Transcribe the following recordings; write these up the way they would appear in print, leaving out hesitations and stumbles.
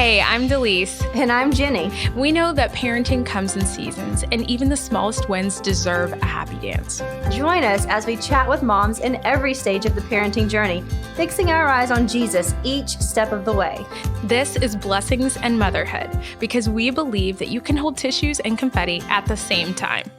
Hey, I'm Delise. And I'm Jenny. We know that parenting comes in seasons, and even the smallest wins deserve a happy dance. Join us as we chat with moms in every stage of the parenting journey, fixing our eyes on Jesus each step of the way. This is Blessings and Motherhood, because we believe that you can hold tissues and confetti at the same time.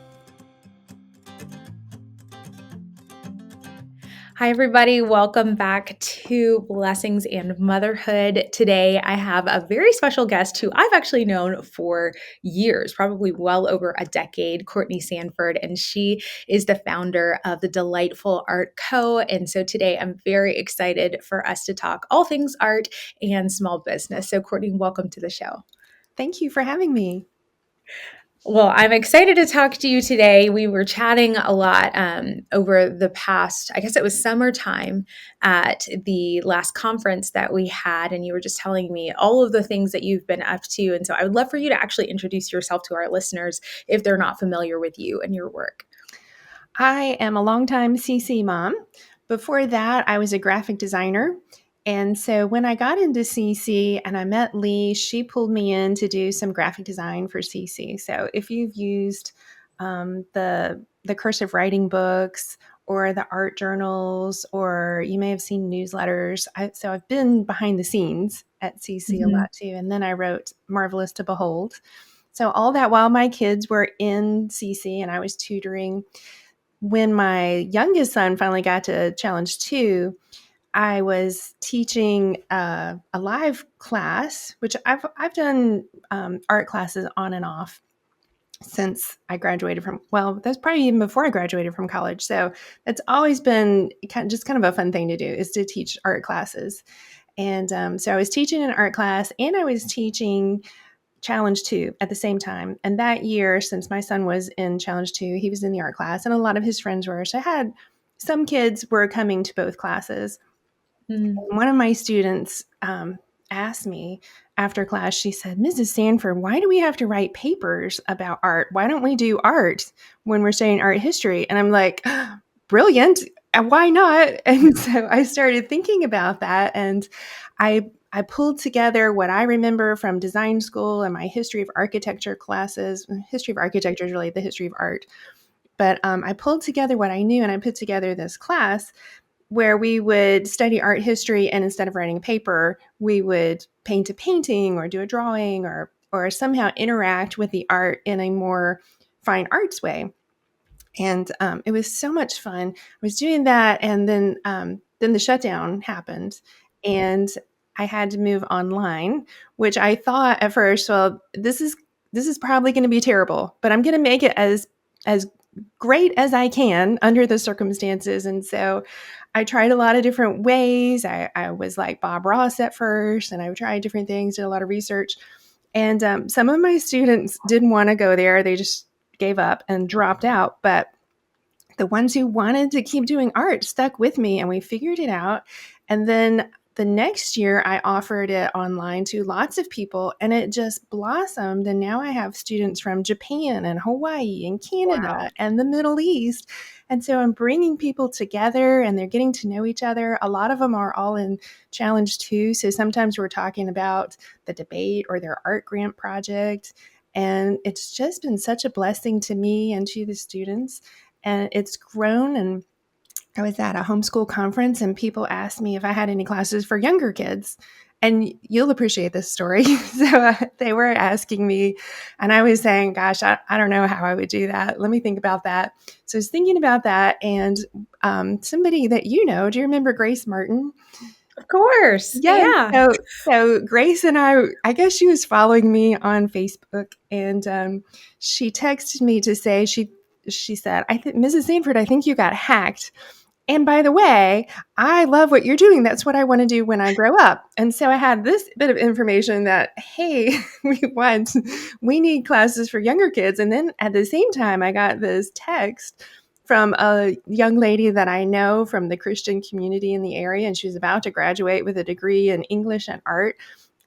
Hi, everybody. Welcome back to Blessings and Motherhood. Today, I have a very special guest who I've actually known for years, probably well over a decade, Courtney Sanford, and she is the founder of the Delightful Art Co. And so today, I'm very excited for us to talk all things art and small business. So, Courtney, welcome to the show. Thank you for having me. Well, I'm excited to talk to you today. We were chatting a lot over the past, I guess it was summertime at the last conference that we had, and you were just telling me all of the things that you've been up to. And so I would love for you to actually introduce yourself to our listeners if they're not familiar with you and your work. I am a longtime CC mom. Before that, I was a graphic designer. And so when I got into CC and I met Lee, she pulled me in to do some graphic design for CC. So if you've used the cursive writing books or the art journals, or you may have seen newsletters. So I've been behind the scenes at CC a lot too. And then I wrote Marvelous to Behold. So all that while my kids were in CC and I was tutoring. When my youngest son finally got to Challenge 2, I was teaching a live class, which I've done art classes on and off since I graduated from, well, that's probably even before I graduated from college. So it's always been kind of a fun thing to do, is to teach art classes. And so I was teaching an art class and I was teaching Challenge 2 at the same time. And that year, since my son was in Challenge 2, he was in the art class and a lot of his friends were. So I had some kids were coming to both classes. One of my students asked me after class, she said, Mrs. Sanford, why do we have to write papers about art? Why don't we do art when we're studying art history? And I'm like, brilliant. Why not? And so I started thinking about that. And I pulled together what I remember from design school and my history of architecture classes. History of architecture is really the history of art. But I pulled together what I knew and I put together this class where we would study art history, and instead of writing a paper, we would paint a painting or do a drawing or somehow interact with the art in a more fine arts way. And it was so much fun. I was doing that, and then the shutdown happened, and I had to move online, which I thought at first, well, this is probably going to be terrible, but I'm going to make it as great as I can under the circumstances. And so I tried a lot of different ways. I was like Bob Ross at first, and I tried different things, did a lot of research. And some of my students didn't want to go there. They just gave up and dropped out. But the ones who wanted to keep doing art stuck with me, and we figured it out. And then the next year, I offered it online to lots of people, and it just blossomed. And now I have students from Japan and Hawaii and Canada and the Middle East. And so I'm bringing people together, and they're getting to know each other. A lot of them are all in Challenge 2. So sometimes we're talking about the debate or their art grant project. And it's just been such a blessing to me and to the students. And it's grown. And I was at a homeschool conference and people asked me if I had any classes for younger kids. And you'll appreciate this story. So they were asking me, and I was saying, gosh, I don't know how I would do that. Let me think about that. So I was thinking about that. And somebody that you know, do you remember Grace Martin? Of course. Yeah. So Grace and I guess she was following me on Facebook, and she texted me to say, she said, Mrs. Sanford, I think you got hacked. And by the way, I love what you're doing. That's what I want to do when I grow up. And so I had this bit of information that, hey, we need classes for younger kids. And then at the same time, I got this text from a young lady that I know from the Christian community in the area. And she was about to graduate with a degree in English and art.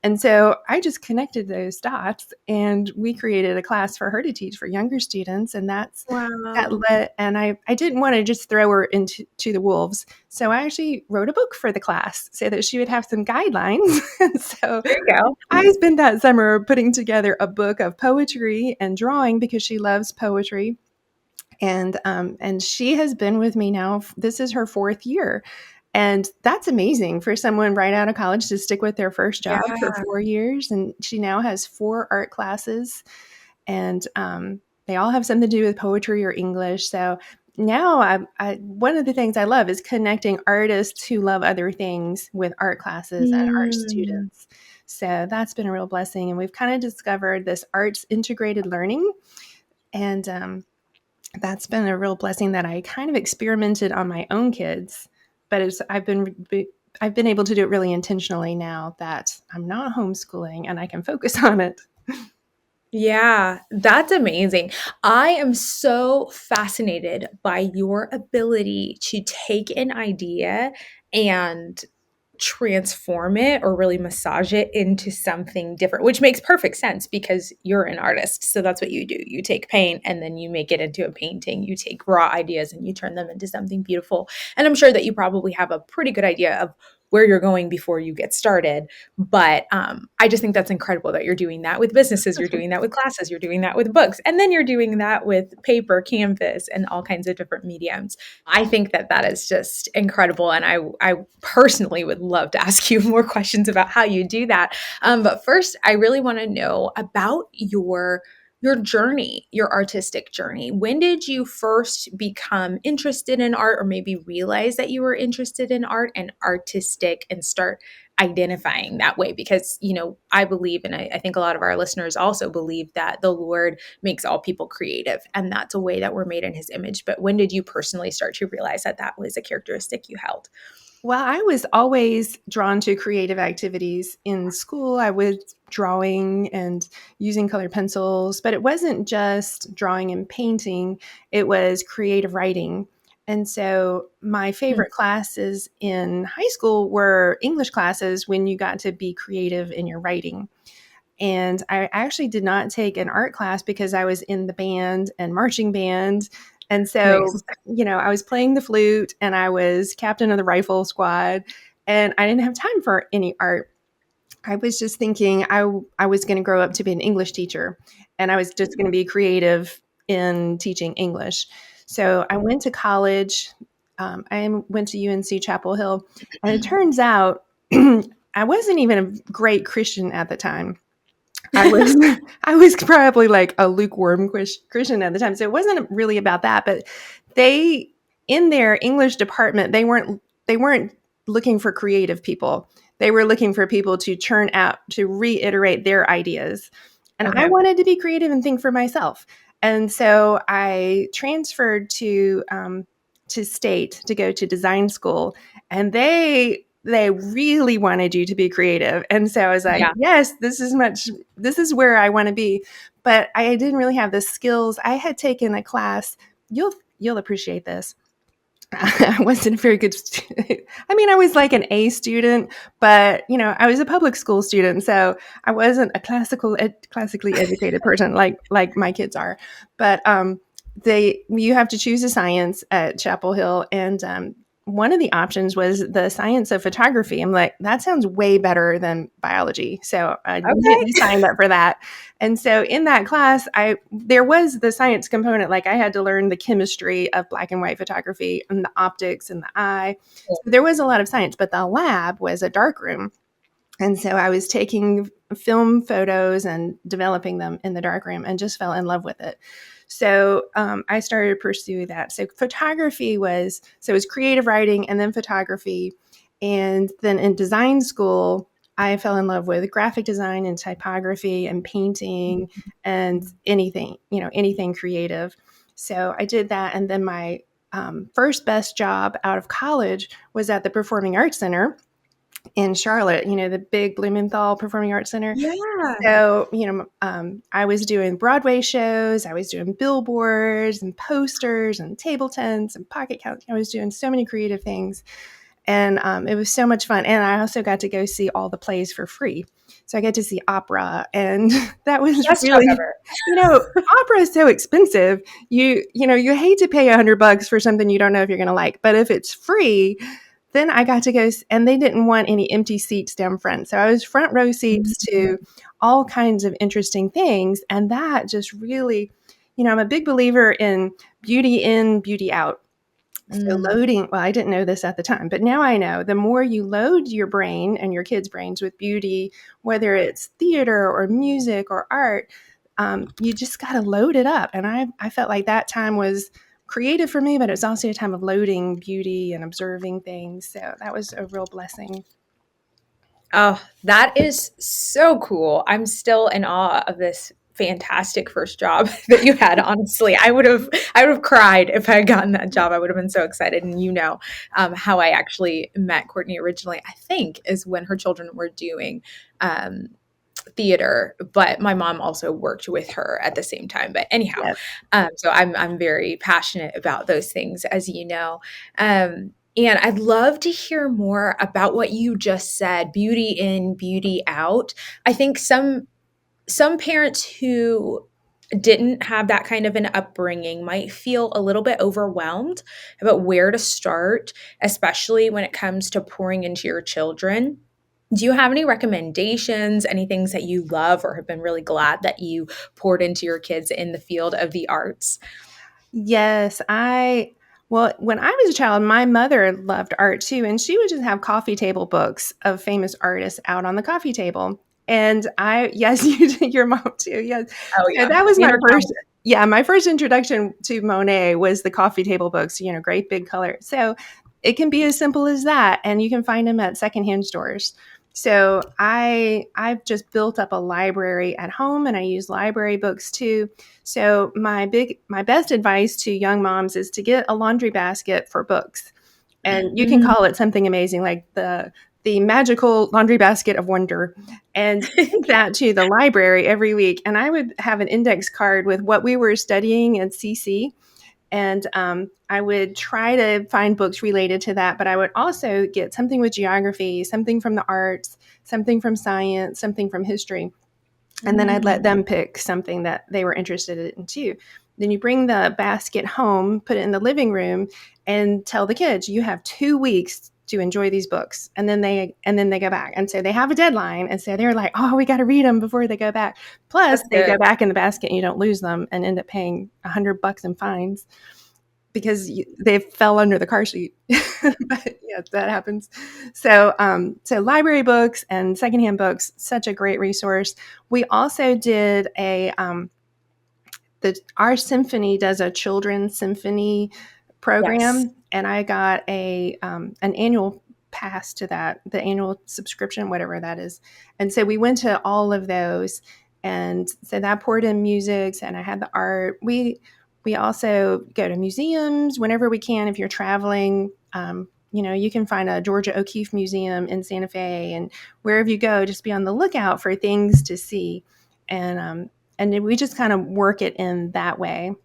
And so I just connected those dots, and we created a class for her to teach for younger students. And that Wow. led, and I didn't want to just throw her into the wolves. So I actually wrote a book for the class so that she would have some guidelines. And so There you go. I spent that summer putting together a book of poetry and drawing because she loves poetry. And she has been with me now. This is her 4th year. And that's amazing for someone right out of college to stick with their first job for Yeah. 4 years. And she now has 4 art classes, and they all have something to do with poetry or English. So now one of the things I love is connecting artists who love other things with art classes and art Mm. students. So that's been a real blessing. And we've kind of discovered this arts integrated learning. And that's been a real blessing that I kind of experimented on my own kids, but I've been able to do it really intentionally now that I'm not homeschooling and I can focus on it. Yeah, that's amazing. I am so fascinated by your ability to take an idea and transform it or really massage it into something different, which makes perfect sense because you're an artist. So that's what you do. You take paint and then you make it into a painting. You take raw ideas and you turn them into something beautiful. And I'm sure that you probably have a pretty good idea of where you're going before you get started. But I just think that's incredible that you're doing that with businesses, you're doing that with classes, you're doing that with books, and then you're doing that with paper, canvas, and all kinds of different mediums. I think that that is just incredible. And I personally would love to ask you more questions about how you do that. But first, I really want to know about your journey, your artistic journey. When did you first become interested in art or maybe realize that you were interested in art and artistic and start identifying that way? Because, I believe, and I think a lot of our listeners also believe that the Lord makes all people creative, and that's a way that we're made in his image. But when did you personally start to realize that that was a characteristic you held? Well, I was always drawn to creative activities in school. I was drawing and using colored pencils, but it wasn't just drawing and painting, it was creative writing. And so my Mm. favorite classes in high school were English classes when you got to be creative in your writing. And I actually did not take an art class because I was in the band and marching band. And so, Nice. I was playing the flute and I was captain of the rifle squad, and I didn't have time for any art. I was just thinking I was going to grow up to be an English teacher, and I was just going to be creative in teaching English. So I went to college. I went to UNC Chapel Hill, and it turns out I wasn't even a great Christian at the time. I was I was probably like a lukewarm Christian at the time, so it wasn't really about that. But they, in their English department, they weren't looking for creative people. They were looking for people to churn out, to reiterate their ideas. And I Okay. wanted to be creative and think for myself. And so I transferred to state to go to design school, and they really wanted you to be creative. And so I was like, Yeah. yes, this is where I want to be. But I didn't really have the skills. I had taken a class. You'll appreciate this. I wasn't a very good student. I mean, I was like an A student, but I was a public school student, so I wasn't a classically educated person like my kids are. But you have to choose a science at Chapel Hill, and one of the options was the science of photography. I'm like, that sounds way better than biology, so I Okay. immediately signed up for that. And so in that class, there was the science component. Like, I had to learn the chemistry of black and white photography and the optics and the eye. So there was a lot of science, but the lab was a dark room. And so I was taking film photos and developing them in the darkroom and just fell in love with it. So I started to pursue that. So it was creative writing and then photography. And then in design school, I fell in love with graphic design and typography and painting and anything creative. So I did that. And then my first best job out of college was at the Performing Arts Center in Charlotte, the big Blumenthal Performing Arts Center. Yeah. So, I was doing Broadway shows, I was doing billboards and posters and table tents and pocket counts. I was doing so many creative things. And it was so much fun. And I also got to go see all the plays for free. So I got to see opera, and that was Best job really, ever. opera is so expensive. You hate to pay $100 for something you don't know if you're going to like, but if it's free, then I got to go, and they didn't want any empty seats down front. So I was front row seats to all kinds of interesting things. And that just really, I'm a big believer in beauty in, beauty out. So Mm. loading, well, I didn't know this at the time, but now I know the more you load your brain and your kids' brains with beauty, whether it's theater or music or art, you just got to load it up. And I felt like that time was creative for me, but it was also a time of loading beauty and observing things. So that was a real blessing. Oh, that is so cool. I'm still in awe of this fantastic first job that you had. Honestly, I would have cried if I had gotten that job. I would have been so excited. And how I actually met Courtney originally, I think, is when her children were doing um, theater, but my mom also worked with her at the same time. But anyhow, Yes. so I'm very passionate about those things, as you know. And I'd love to hear more about what you just said, beauty in, beauty out. I think some parents who didn't have that kind of an upbringing might feel a little bit overwhelmed about where to start, especially when it comes to pouring into your children. Do you have any recommendations, any things that you love or have been really glad that you poured into your kids in the field of the arts? Yes, well, when I was a child, my mother loved art too, and she would just have coffee table books of famous artists out on the coffee table. And yes, you did, your mom too. Yes. Oh, So yeah. that was my Inner first, child. yeah, my first introduction to Monet was the coffee table books, great big color. So it can be as simple as that, and you can find them at secondhand stores. So I've just built up a library at home, and I use library books too. So my best advice to young moms is to get a laundry basket for books. And you can Mm. call it something amazing like the magical laundry basket of wonder, and take that to the library every week. And I would have an index card with what we were studying at CC, and I would try to find books related to that, but I would also get something with geography, something from the arts, something from science, something from history. And then I'd let Mm. them pick something that they were interested in too. Then you bring the basket home, put it in the living room, and tell the kids you have 2 weeks to enjoy these books. And then they go back. And so they have a deadline. And so they're like, oh, we got to read them before they go back. Plus That's they go good. back in the basket and you don't lose them and end up paying $100 in fines because they fell under the car seat. But yeah, that happens. So library books and secondhand books, such a great resource. We also did our symphony does a children's symphony Yes. program, and I got an annual pass to that, the annual subscription, whatever that is. And so we went to all of those, and so that poured in music, and I had the art. We also go to museums whenever we can. If you're traveling, you can find a Georgia O'Keeffe Museum in Santa Fe, and wherever you go, just be on the lookout for things to see. And we just kind of work it in that way.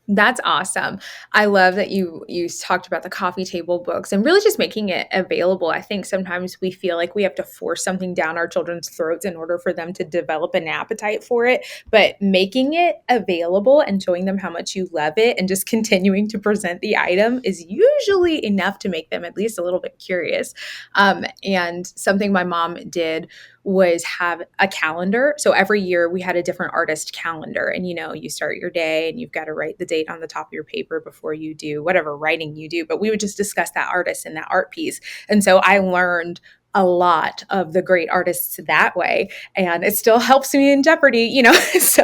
That's awesome. I love that you talked about the coffee table books and really just making it available. I think sometimes we feel like we have to force something down our children's throats in order for them to develop an appetite for it, but making it available and showing them how much you love it and just continuing to present the item is usually enough to make them at least a little bit curious. And something my mom did was have a calendar. So every year we had a different artist calendar. And you start your day and you've got to write the date on the top of your paper before you do whatever writing you do. But we would just discuss that artist and that art piece. And so I learned a lot of the great artists that way. And it still helps me in Jeopardy. So,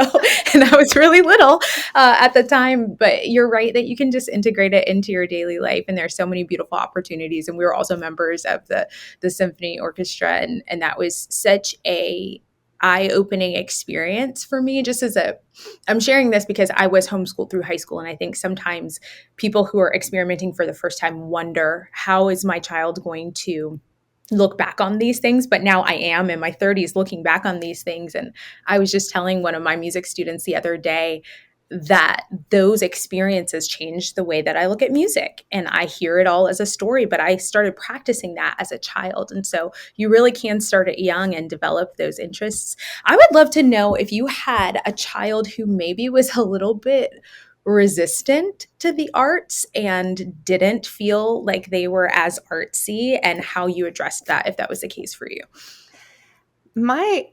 and I was really little at the time, but you're right that you can just integrate it into your daily life. And there's so many beautiful opportunities. And we were also members of the symphony orchestra. And that was such a eye-opening experience for me. I'm sharing this because I was homeschooled through high school. And I think sometimes people who are experimenting for the first time wonder, how is my child going to look back on these things? But now I am in my 30s looking back on these things. And I was just telling one of my music students the other day, that those experiences changed the way that I look at music, and I hear it all as a story, but I started practicing that as a child. And so you really can start it young and develop those interests. I would love to know if you had a child who maybe was a little bit resistant to the arts and didn't feel like they were as artsy, and how you addressed that if that was the case for you. My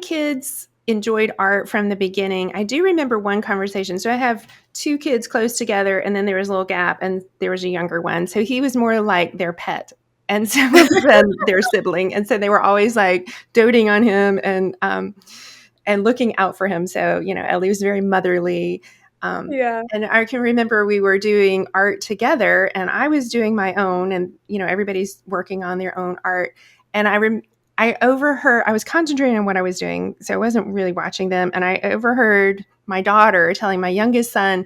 kids enjoyed art from the beginning. I do remember one conversation. So I have two kids close together, and then there was a little gap, and there was a younger one. So he was more like their pet, and so than their sibling. And so they were always like doting on him and looking out for him. So Ellie was very motherly. Yeah. And I can remember we were doing art together, and I was doing my own, and everybody's working on their own art. And I overheard, I was concentrating on what I was doing, so I wasn't really watching them. And I overheard my daughter telling my youngest son,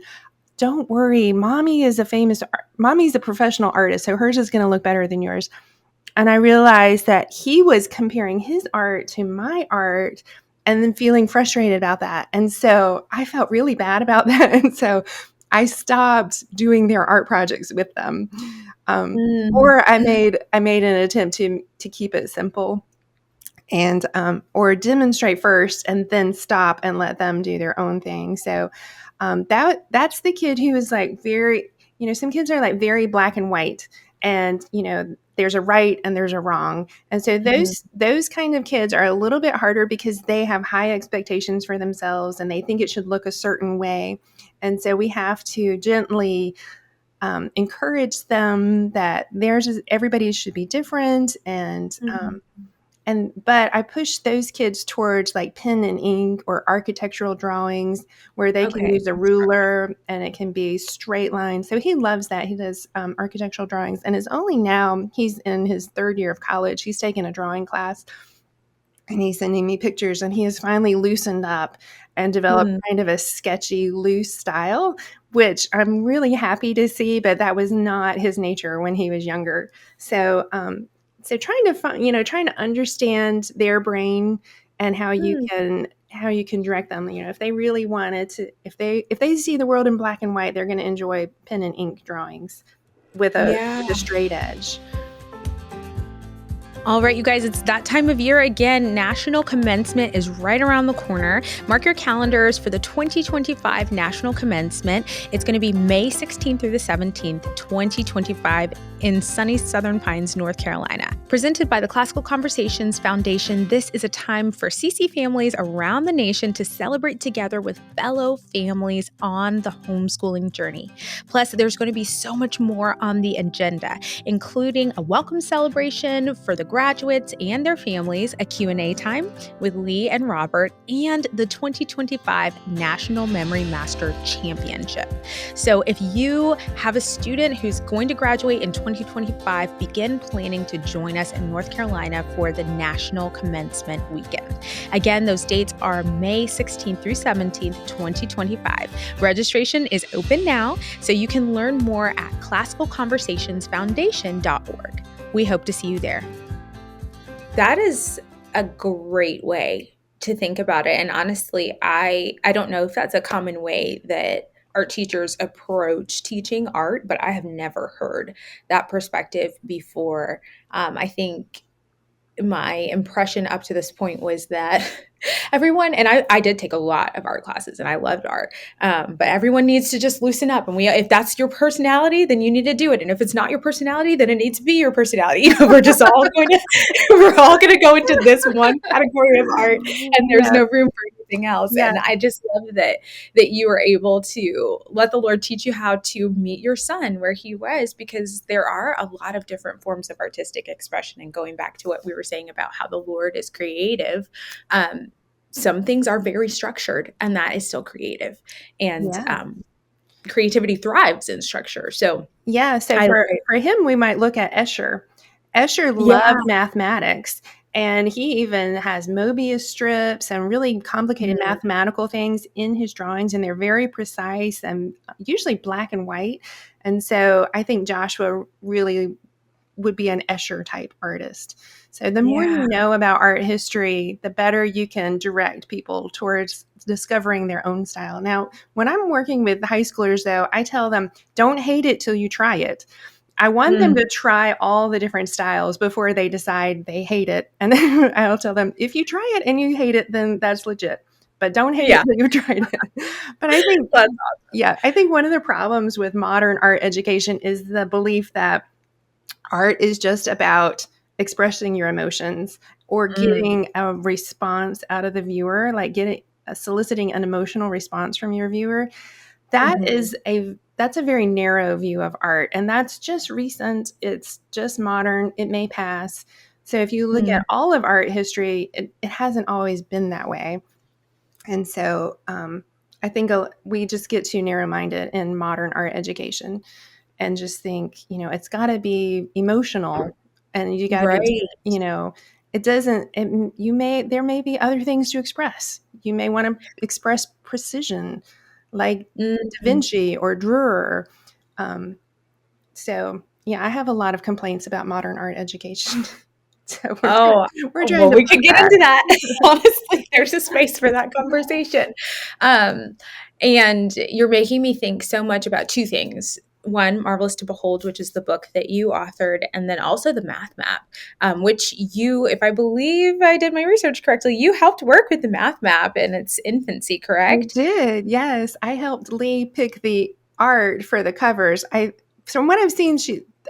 "Don't worry, mommy's a professional artist, so hers is going to look better than yours." And I realized that he was comparing his art to my art and then feeling frustrated about that. And so I felt really bad about that. And so I stopped doing their art projects with them. Or I made an attempt to keep it simple, and or demonstrate first and then stop and let them do their own thing. So that's the kid who is like very, some kids are like very black and white, and there's a right and there's a wrong. And so those kind of kids are a little bit harder because they have high expectations for themselves and they think it should look a certain way. And so we have to gently encourage them that everybody should be different. But I push those kids towards like pen and ink or architectural drawings where they can Okay. use a ruler and it can be straight lines. So he loves that. He does architectural drawings, and he's in his third year of college. He's taken a drawing class, and he's sending me pictures, and he has finally loosened up and developed kind of a sketchy, loose style, which I'm really happy to see, but that was not his nature when he was younger. So, trying to understand their brain and how you can direct them. If they really wanted to, if they see the world in black and white, they're going to enjoy pen and ink drawings with Yeah. a straight edge. All right, you guys, it's that time of year again. National Commencement is right around the corner. Mark your calendars for the 2025 National Commencement. It's going to be May 16th through the 17th, 2025 in sunny Southern Pines, North Carolina. Presented by the Classical Conversations Foundation, this is a time for CC families around the nation to celebrate together with fellow families on the homeschooling journey. Plus, there's going to be so much more on the agenda, including a welcome celebration for the graduates and their families, a Q&A time with Lee and Robert, and the 2025 National Memory Master Championship. So if you have a student who's going to graduate in 2025, begin planning to join us in North Carolina for the National Commencement Weekend. Again, those dates are May 16th through 17th, 2025. Registration is open now, so you can learn more at classicalconversationsfoundation.org. We hope to see you there. That is a great way to think about it. And honestly, I don't know if that's a common way that art teachers approach teaching art, but I have never heard that perspective before. I think my impression up to this point was that everyone, and I did take a lot of art classes and I loved art, but everyone needs to just loosen up. And if that's your personality, then you need to do it. And if it's not your personality, then it needs to be your personality. We're all going to go into this one category of art, and there's no room for anything else. Yeah. And I just love that you were able to let the Lord teach you how to meet your son where he was, because there are a lot of different forms of artistic expression. And going back to what we were saying about how the Lord is creative, some things are very structured, and that is still creative. And creativity thrives in structure. So for him, we might look at Escher. Escher loved mathematics, and he even has Mobius strips and really complicated mathematical things in his drawings, and they're very precise and usually black and white. And so I think Joshua really would be an Escher type artist. So the more Yeah. you know about art history, the better you can direct people towards discovering their own style. Now, when I'm working with high schoolers, though, I tell them, don't hate it till you try it. I want them Mm. to try all the different styles before they decide they hate it. And then I'll tell them, if you try it and you hate it, then that's legit. But don't hate it Yeah. till you've tried it. But I think, That's yeah, I think one of the problems with modern art education is the belief that art is just about expressing your emotions or awesome. getting a response out of the viewer, like getting soliciting an emotional response from your viewer. Mhm. That's a very narrow view of art, and that's just recent. It's just modern. It may pass. So if you look Mm. at all of art history, it hasn't always been that way. And so I think we just get too narrow minded in modern art education and just think, it's got to be emotional and you got to be, Right. you know, it doesn't, there may be other things to express. You may want to express precision like Da Mhm. Vinci or Dürer. Um, so yeah, I have a lot of complaints about modern art education. So Oh, we're trying well, to we flip could get that. into that. Honestly, there's a space for that conversation. Um, and you're making me think so much about two things. One, Marvelous to Behold, which is the book that you authored, and then also the Math Map, which you, if I believe I did my research correctly, you helped work with the Math Map in its infancy, I correct? did, yes. I helped Lee pick the art for the covers. From what I've seen,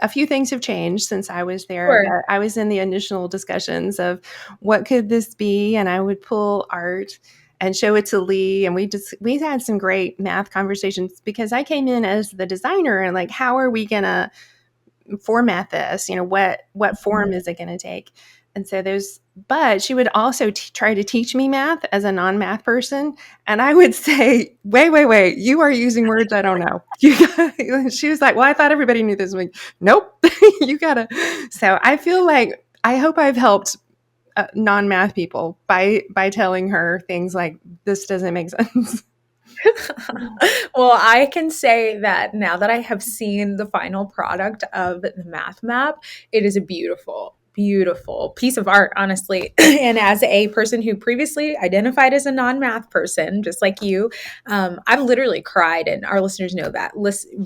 a few things have changed since I was there, Sure. but I was in the initial discussions of what could this be, and I would pull art and show it to Lee, and we had some great math conversations because I came in as the designer and like, how are we gonna format this, what form is it going to take? And so but she would also try to teach me math as a non-math person, and I would say, wait, you are using words I don't know. She was like, well, I thought everybody knew this. I'm like, nope. You gotta. So I feel like I hope I've helped non-math people by telling her things like, this doesn't make sense. Well, I can say that now that I have seen the final product of the Math Map, it is a beautiful, beautiful piece of art, honestly. And as a person who previously identified as a non math person, just like you, I've literally cried, and our listeners know that,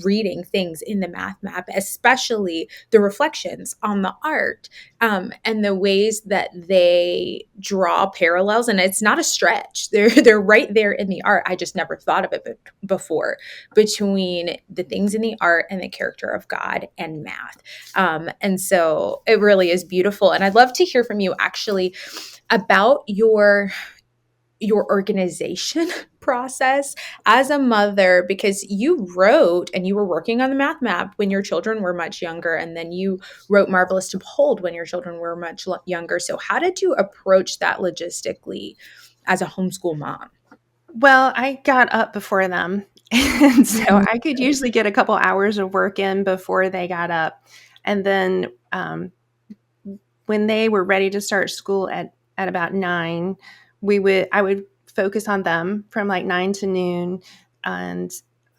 reading things in the Math Map, especially the reflections on the art, and the ways that they draw parallels. And it's not a stretch; they're right there in the art. I just never thought of it before, between the things in the art and the character of God and math. And so it really is beautiful. And I'd love to hear from you actually about your organization process as a mother, because you wrote and you were working on the Math Map when your children were much younger, and then you wrote Marvelous to Behold when your children were much younger. So how did you approach that logistically as a homeschool mom? Well, I got up before them. And so Mhm. I could usually get a couple hours of work in before they got up. And then when they were ready to start school at about 9, I would focus on them from like 9 to noon. And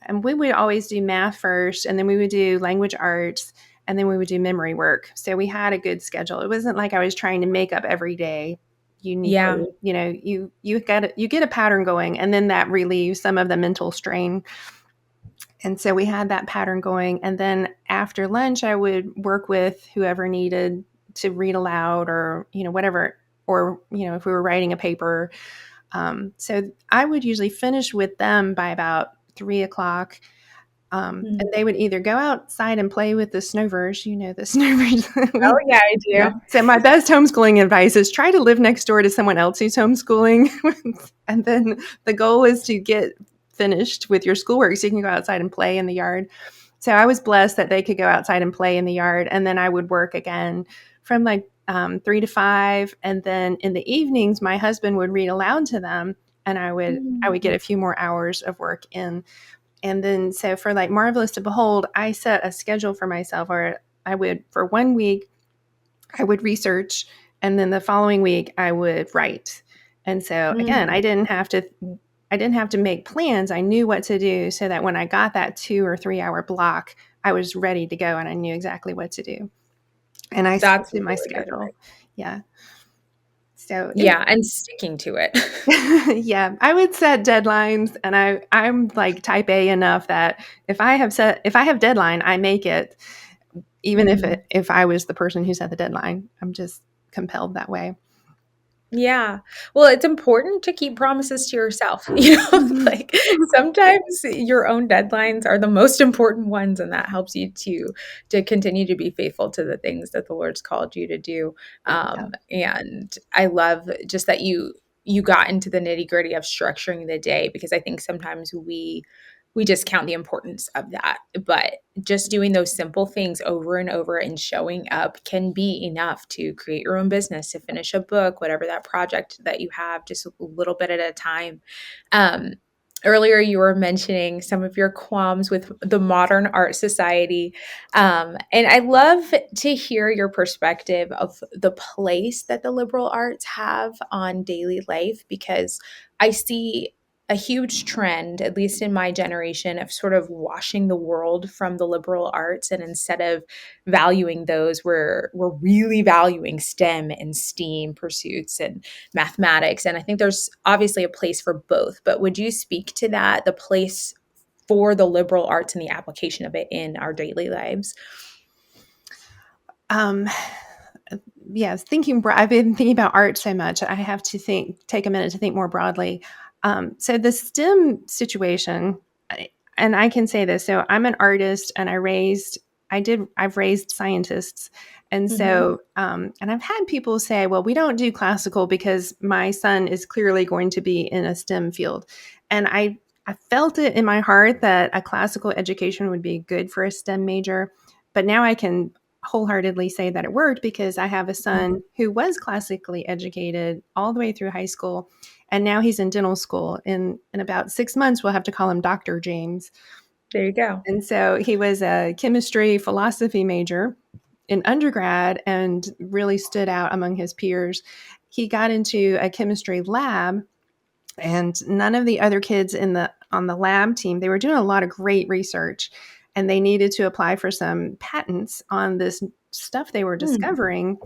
and we would always do math first, and then we would do language arts, and then we would do memory work. So we had a good schedule. It wasn't like I was trying to make up every day Yeah. uniquely. You get a pattern going, and then that relieves some of the mental strain. And so we had that pattern going. And then after lunch, I would work with whoever needed to read aloud, or, whatever, or, if we were writing a paper. So I would usually finish with them by about 3 o'clock. And they would either go outside and play with the snovers, the snovers. Oh, yeah, I do. So my best homeschooling advice is try to live next door to someone else who's homeschooling. And then the goal is to get finished with your schoolwork so you can go outside and play in the yard. So I was blessed that they could go outside and play in the yard. And then I would work again from like 3 to 5. And then in the evenings, my husband would read aloud to them, and I would get a few more hours of work in. And then, so for like Marvelous to Behold, I set a schedule for myself where I would, for 1 week, I would research, and then the following week I would write. And so again, Mm. I didn't have to make plans. I knew what to do, so that when I got that 2 or 3 hour block, I was ready to go and I knew exactly what to do. And I stuck That's to my really good. schedule. Yeah. So Yeah, and sticking to it. yeah, I would set deadlines, and I'm like type A enough that if I have deadline, I make it, even Mhm. if I was the person who set the deadline. I'm just compelled that way. Yeah. Well, it's important to keep promises to yourself. Mhm. Like sometimes your own deadlines are the most important ones, and that helps you to continue to be faithful to the things that the Lord's called you to do. Yeah. And I love just that you got into the nitty-gritty of structuring the day, because I think sometimes we discount the importance of that. But just doing those simple things over and over and showing up can be enough to create your own business, to finish a book, whatever that project that you have, just a little bit at a time. Um, Earlier, you were mentioning some of your qualms with the Modern Art Society. And I love to hear your perspective of the place that the liberal arts have on daily life, because I see a huge trend, at least in my generation, of sort of washing the world from the liberal arts. And instead of valuing those, we're really valuing STEM and STEAM pursuits and mathematics. And I think there's obviously a place for both. But would you speak to that, the place for the liberal arts and the application of it in our daily lives? Um, yes, I've been thinking about art so much. I have to take a minute to think more broadly. So the STEM situation, and I can say this. So I'm an artist, and I've raised scientists. And Mm-hmm. so, and I've had people say, well, we don't do classical because my son is clearly going to be in a STEM field. And I felt it in my heart that a classical education would be good for a STEM major. But now I can wholeheartedly say that it worked, because I have a son who was classically educated all the way through high school, and now he's in dental school. In about 6 months, we'll have to call him Dr. James. There you go. And so he was a chemistry philosophy major in undergrad and really stood out among his peers. He got into a chemistry lab, and none of the other kids in the on the lab team, they were doing a lot of great research, and they needed to apply for some patents on this stuff they were Hmm. discovering,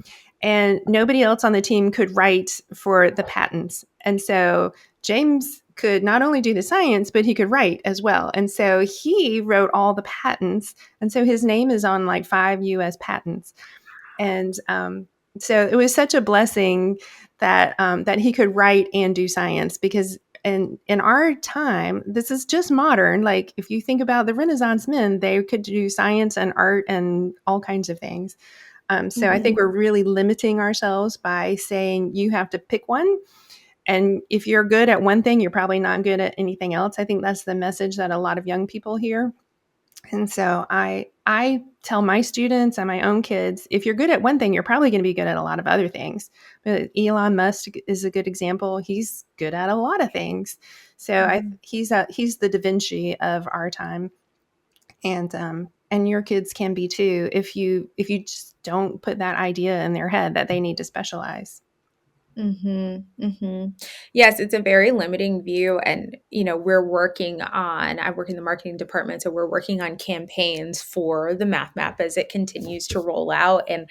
and nobody else on the team could write for the patents. And so James could not only do the science, but he could write as well. And so he wrote all the patents, and so his name is on like 5 US patents. And so it was such a blessing that he could write and do science, because in our time, this is just modern. Like if you think about the Renaissance men, they could do science and art and all kinds of things. So I think Mhm. we're really limiting ourselves by saying you have to pick one. And if you're good at one thing, you're probably not good at anything else. I think that's the message that a lot of young people hear. And so I tell my students and my own kids, if you're good at one thing, you're probably going to be good at a lot of other things. But Elon Musk is a good example. He's good at a lot of things. So Mhm. he's the Da Vinci of our time, and your kids can be too, if you just don't put that idea in their head that they need to specialize. Mhm, mhm. Yes, it's a very limiting view, and, I work in the marketing department, so we're working on campaigns for the Math Map as it continues to roll out, and,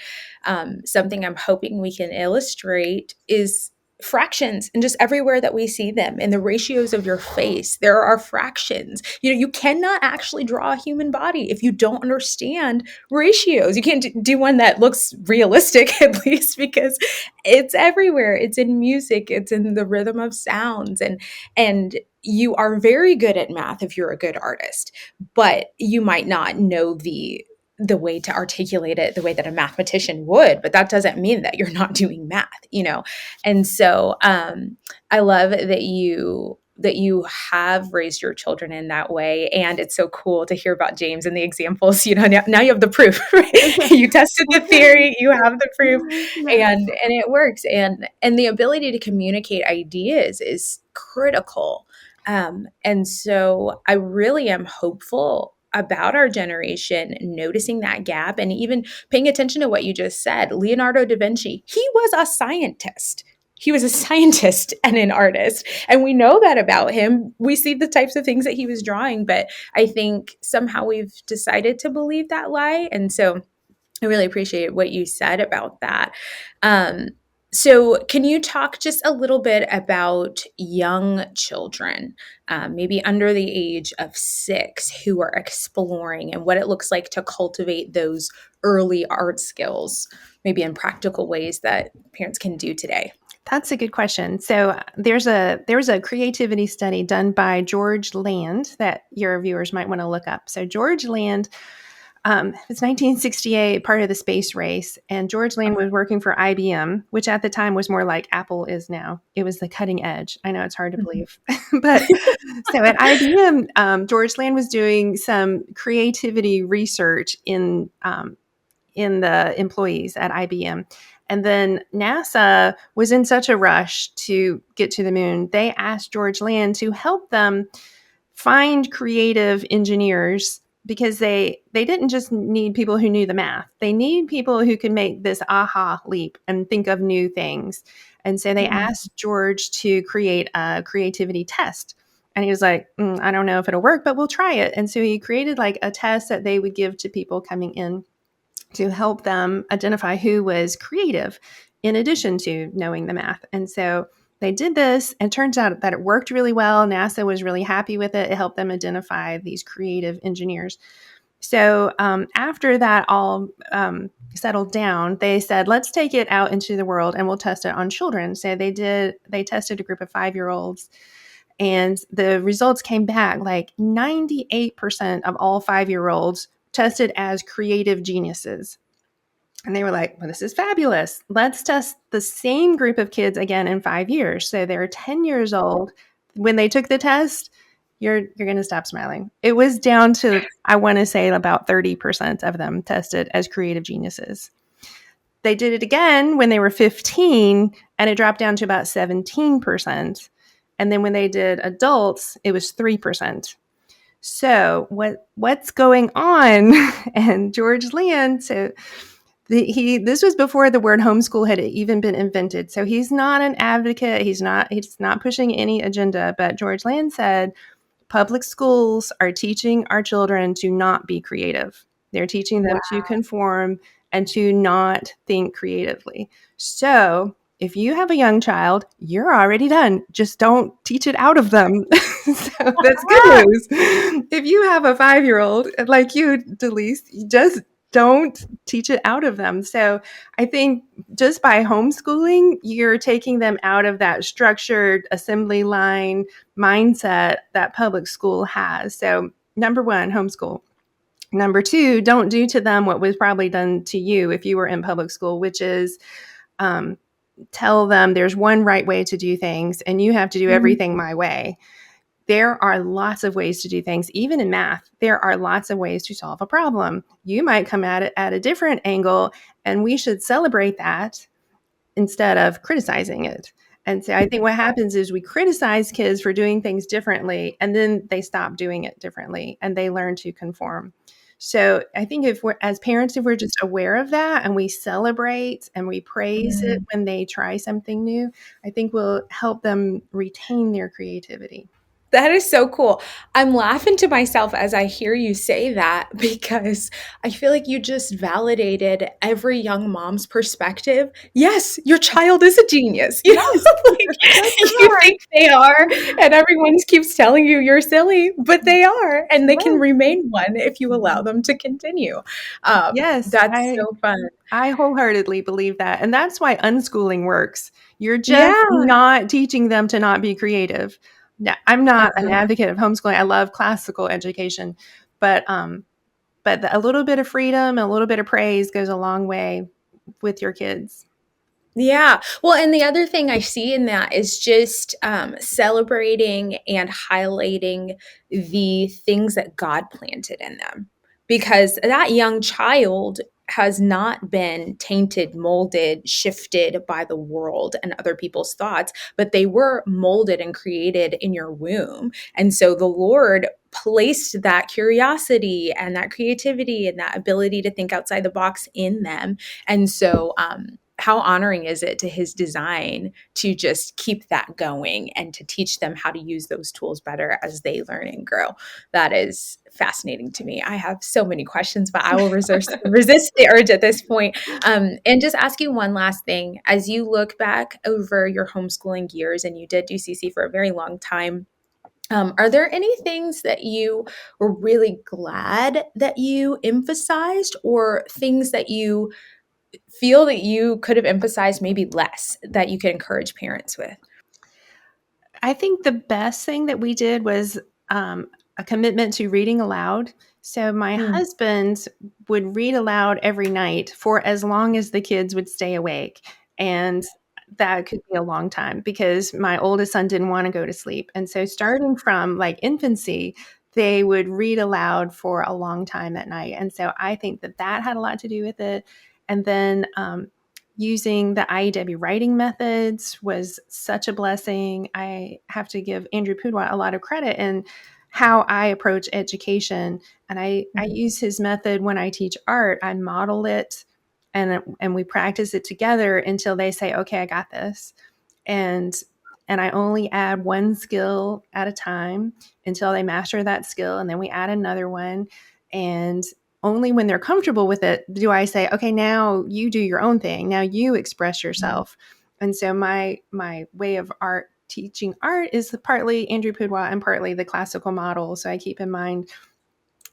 something I'm hoping we can illustrate is fractions, and just everywhere that we see them in the ratios of your face, there are fractions. You cannot actually draw a human body if you don't understand ratios. You can't do one that looks realistic, at least, because it's everywhere. It's in music, it's in the rhythm of sounds, and you are very good at math if you're a good artist, but you might not know the way to articulate it the way that a mathematician would, but that doesn't mean that you're not doing math. And so I love that you have raised your children in that way. And it's so cool to hear about James and the examples. Now you have the proof. Right? You tested the theory, you have the proof, Yeah. and it works. And the ability to communicate ideas is critical. And so I really am hopeful about our generation noticing that gap and even paying attention to what you just said. Leonardo da Vinci, he was a scientist. He was a scientist and an artist. And we know that about him. We see the types of things that he was drawing, but I think somehow we've decided to believe that lie. And so I really appreciate what you said about that. Um, so, can you talk just a little bit about young children, maybe under the age of 6, who are exploring and what it looks like to cultivate those early art skills, maybe in practical ways that parents can do today? That's a good question. So there's a creativity study done by George Land that your viewers might want to look up. So George Land, it's 1968, part of the space race, and George Land was working for IBM, which at the time was more like Apple is now. It was the cutting edge. I know it's hard to Mhm. believe, but so at IBM, George Land was doing some creativity research in the employees at IBM. And then NASA was in such a rush to get to the moon, they asked George Land to help them find creative engineers because they didn't just need people who knew the math. They need people who could make this aha leap and think of new things. And so they Mhm. asked George to create a creativity test. And he was like, I don't know if it'll work, but we'll try it. And so he created like a test that they would give to people coming in to help them identify who was creative in addition to knowing the math. And so they did this, and turns out that it worked really well. NASA was really happy with it. It helped them identify these creative engineers. So after that all settled down, they said, let's take it out into the world and we'll test it on children. So they did. They tested a group of 5-year-olds, and the results came back like 98% of all 5-year-olds tested as creative geniuses. And they were like, well, this is fabulous. Let's test the same group of kids again in 5 years. So they're 10 years old. When they took the test, you're going to stop smiling. It was down to, I want to say, about 30% of them tested as creative geniuses. They did it again when they were 15, and it dropped down to about 17%. And then when they did adults, it was 3%. So what's going on? And George Land, so this was before the word homeschool had even been invented. So he's not an advocate. He's not pushing any agenda. But George Land said public schools are teaching our children to not be creative. They're teaching them to conform and to not think creatively. So if you have a young child, you're already done. Just don't teach it out of them. So that's good news. If you have a 5-year-old like you, Delise, you just don't teach it out of them. So I think just by homeschooling, you're taking them out of that structured assembly line mindset that public school has. So, number one, homeschool. Number two, don't do to them what was probably done to you if you were in public school, which is um, tell them there's one right way to do things and you have to do Mhm. everything my way. There are lots of ways to do things. Even in math, there are lots of ways to solve a problem. You might come at it at a different angle, and we should celebrate that instead of criticizing it. And so I think what happens is we criticize kids for doing things differently, and then they stop doing it differently and they learn to conform. So I think if we're, as parents, if we're just aware of that and we celebrate and we praise it Mhm. when they try something new, I think we'll help them retain their creativity. That is so cool. I'm laughing to myself as I hear you say that because I feel like you just validated every young mom's perspective. Yes, your child is a genius. Yes, Like that's you right. think they are, and everyone keeps telling you you're silly, but they are, and they can Right. remain one if you allow them to continue. Yes, That's so fun. I wholeheartedly believe that. And that's why unschooling works. You're just Yeah. not teaching them to not be creative. No, I'm not an Uh-huh. advocate of homeschooling. I love classical education, but a little bit of freedom, a little bit of praise goes a long way with your kids. Yeah. Well, and the other thing I see in that is just celebrating and highlighting the things that God planted in them. Because that young child has not been tainted, molded, shifted by the world and other people's thoughts, but they were molded and created in your womb. And so the Lord placed that curiosity and that creativity and that ability to think outside the box in them. And so, how honoring is it to his design to just keep that going and to teach them how to use those tools better as they learn and grow? That is fascinating to me. I have so many questions, but I will resist the urge at this point. And just ask you one last thing. As you look back over your homeschooling years, and you did do CC for a very long time, are there any things that you were really glad that you emphasized, or things that you feel that you could have emphasized maybe less that you could encourage parents with? I think the best thing that we did was a commitment to reading aloud. So my Mm, husband would read aloud every night for as long as the kids would stay awake. And that could be a long time because my oldest son didn't want to go to sleep. And so starting from like infancy, they would read aloud for a long time at night. And so I think that that had a lot to do with it. And then using the IEW writing methods was such a blessing. I have to give Andrew Pudwa a lot of credit in how I approach education. And I mhm, use his method when I teach art. I model it and we practice it together until they say, okay, I got this. And and I only add one skill at a time until they master that skill. And then we add another one. And only when they're comfortable with it do I say, okay, now you do your own thing. Now you express mhm. yourself. And so my way of art teaching art is partly Andrew Pudwa and partly the classical model. So I keep in mind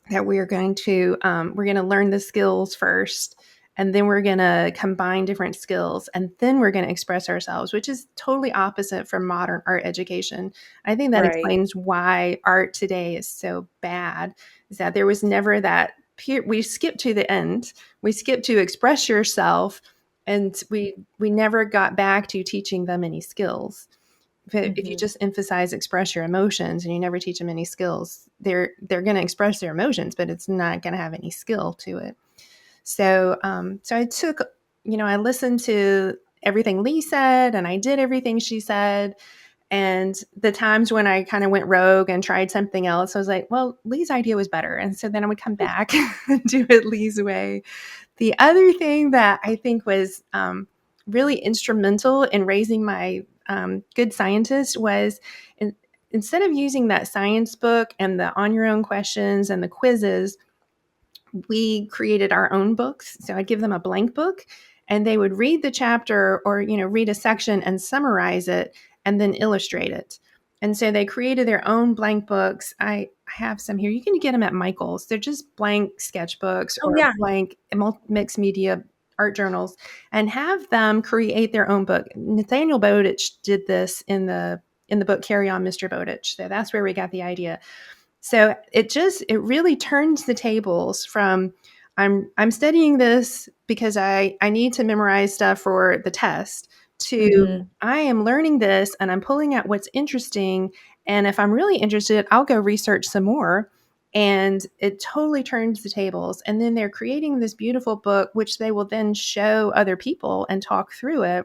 that we're going to learn the skills first, and then we're going to combine different skills, and then we're going to express ourselves, which is totally opposite from modern art education. I think that Right. explains why art today is so bad, is that there was never that we skipped to the end, we skipped to express yourself, and we never got back to teaching them any skills. If you Mhm. just emphasize express your emotions and you never teach them any skills, they're going to express their emotions, but it's not going to have any skill to it. So I took, I listened to everything Lee said, and I did everything she said. And the times when I kind of went rogue and tried something else, I was like, well, Lee's idea was better. And so then I would come back and do it Lee's way. The other thing that I think was really instrumental in raising my good scientist was instead of using that science book and the on your own questions and the quizzes, we created our own books. So I'd give them a blank book and they would read the chapter or, read a section and summarize it and then illustrate it. And so they created their own blank books. I have some here. You can get them at Michael's. They're just blank sketchbooks Oh, or yeah. blank mixed media art journals, and have them create their own book. Nathaniel Bowditch did this in the book Carry On, Mr. Bowditch. So that's where we got the idea. So it really turns the tables from I'm studying this because I need to memorize stuff for the test to Mhm. I am learning this and I'm pulling out what's interesting, and if I'm really interested, I'll go research some more. And it totally turns the tables. And then they're creating this beautiful book, which they will then show other people and talk through it,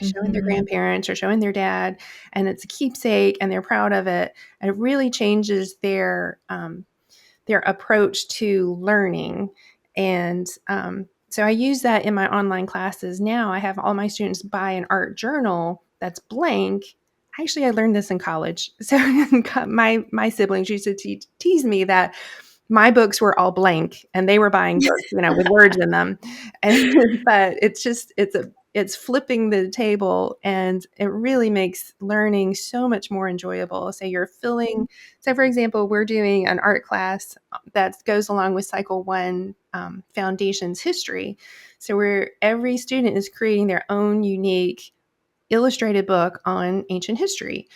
showing their Mhm. grandparents or showing their dad, and it's a keepsake and they're proud of it. And it really changes their approach to learning. And so I use that in my online classes now. I have all my students buy an art journal that's blank. Actually, I learned this in college. So my siblings used to tease me that my books were all blank and they were buying books, with words in them. And but it's flipping the table, and it really makes learning so much more enjoyable. So you're filling, so for example, we're doing an art class that goes along with cycle one, foundations history. So where every student is creating their own unique illustrated book on ancient history,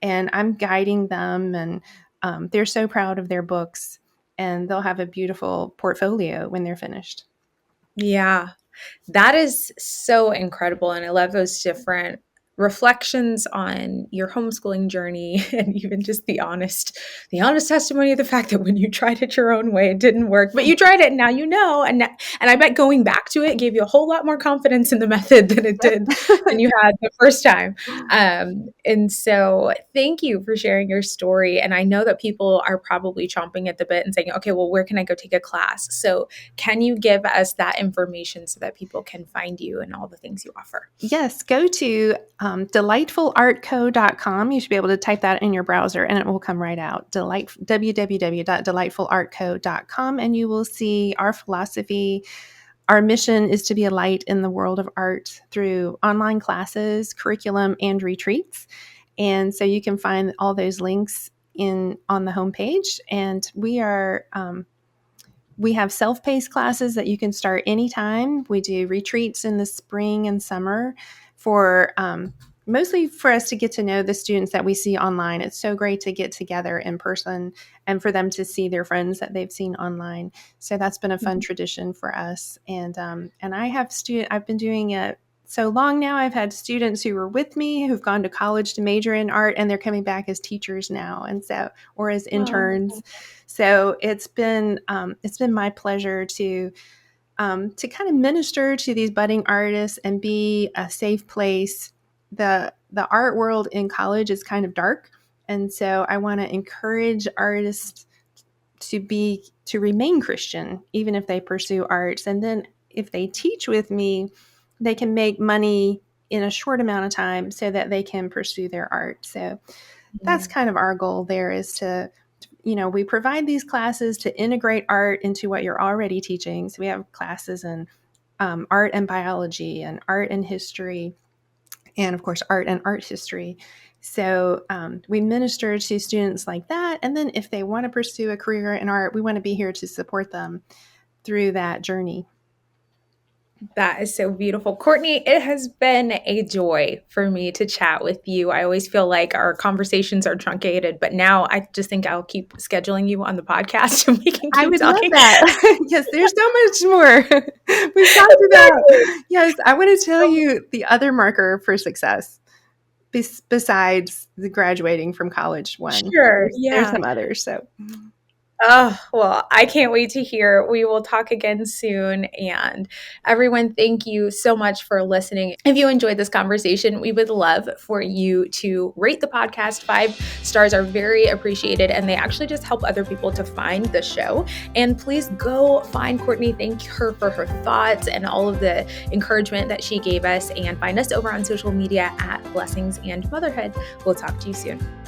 and I'm guiding them, and they're so proud of their books, and they'll have a beautiful portfolio when they're finished. Yeah. That is so incredible. And I love those different reflections on your homeschooling journey, and even just the honest testimony of the fact that when you tried it your own way, it didn't work, but you tried it and now you know. And I bet going back to it gave you a whole lot more confidence in the method than it did than you had the first time. And so thank you for sharing your story. And I know that people are probably chomping at the bit and saying, okay, well, where can I go take a class? So can you give us that information so that people can find you and all the things you offer? Yes, go to delightfulartco.com. You should be able to type that in your browser and it will come right out. www.delightfulartco.com, and you will see our philosophy. Our mission is to be a light in the world of art through online classes, curriculum, and retreats. And so you can find all those links on the homepage. And we have self-paced classes that you can start anytime. We do retreats in the spring and summer for mostly for us to get to know the students that we see online. It's so great to get together in person and for them to see their friends that they've seen online. So that's been a fun tradition for us. And I've been doing it so long now. I've had students who were with me who've gone to college to major in art, and they're coming back as teachers now, or as interns. So it's been my pleasure to kind of minister to these budding artists and be a safe place. The art world in college is kind of dark, and so I want to encourage artists to remain Christian even if they pursue arts. And then if they teach with me, they can make money in a short amount of time so that they can pursue their art. So that's kind of our goal there, is to, we provide these classes to integrate art into what you're already teaching. So we have classes in art and biology and art and history, and of course, art and art history. So we minister to students like that. And then if they want to pursue a career in art, we want to be here to support them through that journey. That is so beautiful. Courtney, it has been a joy for me to chat with you. I always feel like our conversations are truncated, but now I just think I'll keep scheduling you on the podcast and we can keep I would talking. love that. Yes, there's so much more. We've talked about, yes, I want to tell you the other marker for success besides the graduating from college one. Sure. There's some others. So. Oh, well, I can't wait to hear. We will talk again soon. And everyone, thank you so much for listening. If you enjoyed this conversation, we would love for you to rate the podcast. 5 stars are very appreciated, and they actually just help other people to find the show. And please go find Courtney. Thank her for her thoughts and all of the encouragement that she gave us. And find us over on social media at Blessings and Motherhood. We'll talk to you soon.